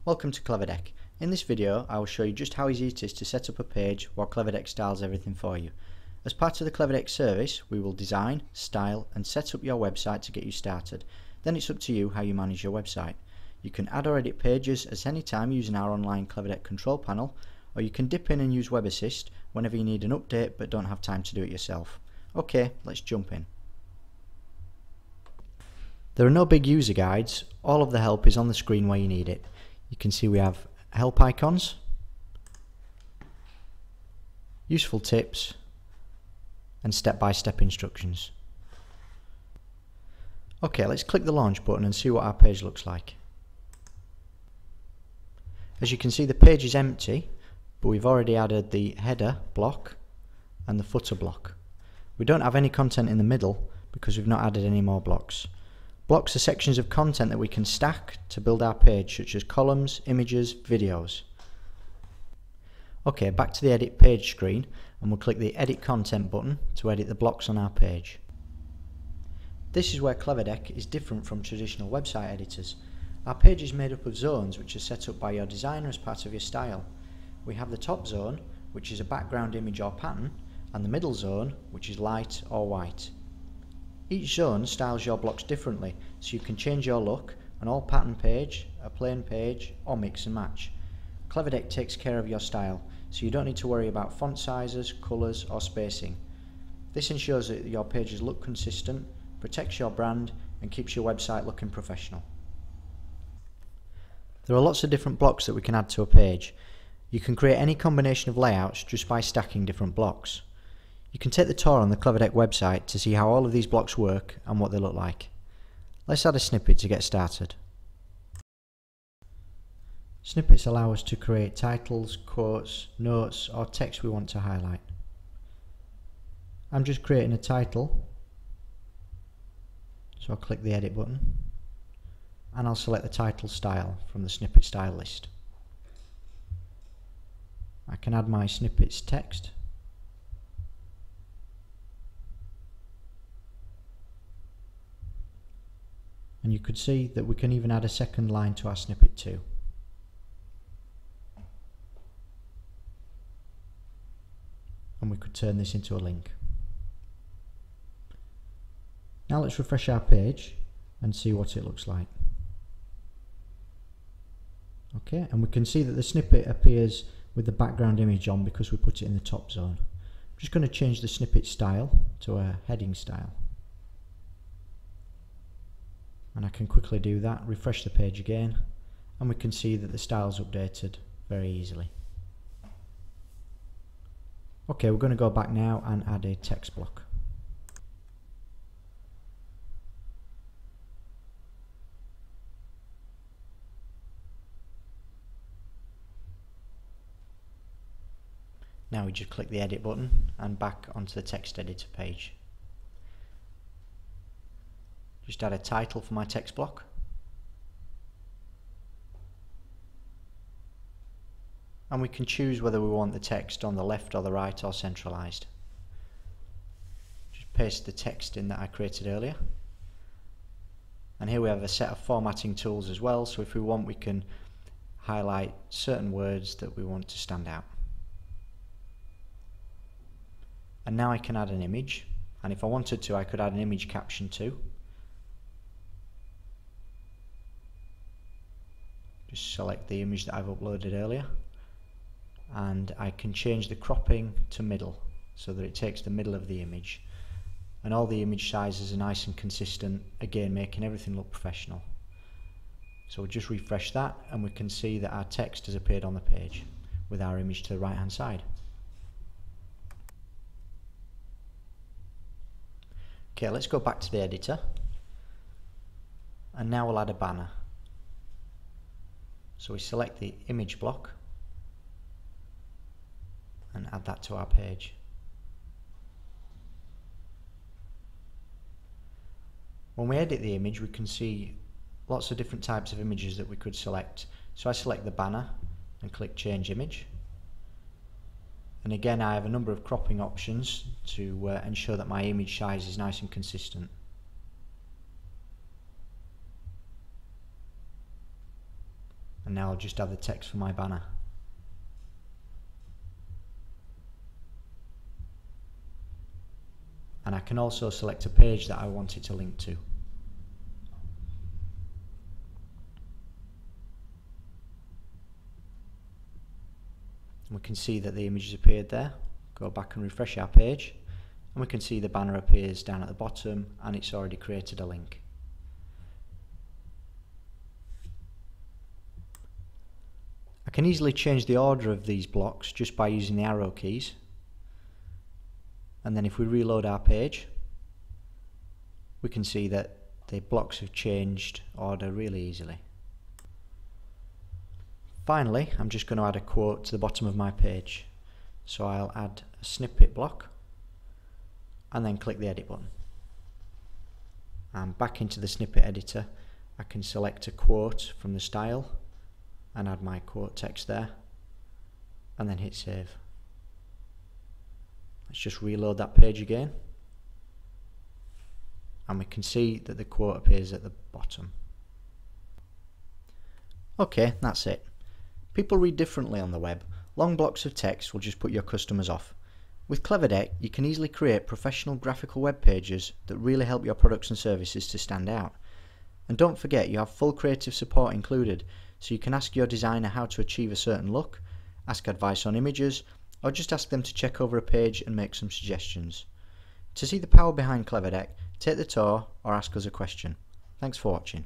Welcome to CleverDeck. In this video I will show you just how easy it is to set up a page while CleverDeck styles everything for you. As part of the CleverDeck service we will design, style and set up your website to get you started. Then it's up to you how you manage your website. You can add or edit pages at any time using our online CleverDeck control panel, or you can dip in and use Web Assist whenever you need an update but don't have time to do it yourself. Okay, let's jump in. There are no big user guides, all of the help is on the screen where you need it. You can see we have help icons, useful tips and step-by-step instructions. Okay, let's click the launch button and see what our page looks like. As you can see, the page is empty, but we've already added the header block and the footer block. We don't have any content in the middle because we've not added any more blocks. Blocks are sections of content that we can stack to build our page, such as columns, images, videos. Okay, back to the edit page screen, and we'll click the edit content button to edit the blocks on our page. This is where CleverDeck is different from traditional website editors. Our page is made up of zones which are set up by your designer as part of your style. We have the top zone, which is a background image or pattern, and the middle zone, which is light or white. Each zone styles your blocks differently, so you can change your look, an all pattern page, a plain page, or mix and match. CleverDeck takes care of your style, so you don't need to worry about font sizes, colours or spacing. This ensures that your pages look consistent, protects your brand and keeps your website looking professional. There are lots of different blocks that we can add to a page. You can create any combination of layouts just by stacking different blocks. You can take the tour on the CleverDeck website to see how all of these blocks work and what they look like. Let's add a snippet to get started. Snippets allow us to create titles, quotes, notes or text we want to highlight. I'm just creating a title, so I'll click the edit button and I'll select the title style from the snippet style list. I can add my snippet's text. And you could see that we can even add a second line to our snippet too. And we could turn this into a link. Now let's refresh our page and see what it looks like. Okay, and we can see that the snippet appears with the background image on because we put it in the top zone. I'm just going to change the snippet style to a heading style. And I can quickly do that, refresh the page again, and we can see that the style's updated very easily. Okay, we're going to go back now and add a text block. Now we just click the edit button and back onto the text editor page. Just add a title for my text block. And we can choose whether we want the text on the left or the right or centralized. Just paste the text in that I created earlier. And here we have a set of formatting tools as well, so if we want we can highlight certain words that we want to stand out. And now I can add an image, and if I wanted to I could add an image caption too. Just select the image that I've uploaded earlier, and I can change the cropping to middle so that it takes the middle of the image, and all the image sizes are nice and consistent, again making everything look professional. So we'll just refresh that and we can see that our text has appeared on the page with our image to the right hand side. Okay, let's go back to the editor, and now we'll add a banner. So we select the image block and add that to our page. When we edit the image we can see lots of different types of images that we could select. So I select the banner and click change image. And again I have a number of cropping options to ensure that my image size is nice and consistent. And now I'll just add the text for my banner. And I can also select a page that I want it to link to. And we can see that the image has appeared there. Go back and refresh our page, and we can see the banner appears down at the bottom, and it's already created a link. I can easily change the order of these blocks just by using the arrow keys. And then if we reload our page, we can see that the blocks have changed order really easily. Finally, I'm just going to add a quote to the bottom of my page. So I'll add a snippet block and then click the edit button. And back into the snippet editor, I can select a quote from the style and add my quote text there, and then hit save. Let's just reload that page again, and we can see that the quote appears at the bottom. Okay, that's it. People read differently on the web. Long blocks of text will just put your customers off. With CleverDeck, you can easily create professional graphical web pages that really help your products and services to stand out. And don't forget, you have full creative support included, so you can ask your designer how to achieve a certain look, ask advice on images, or just ask them to check over a page and make some suggestions. To see the power behind CleverDeck, take the tour or ask us a question. Thanks for watching.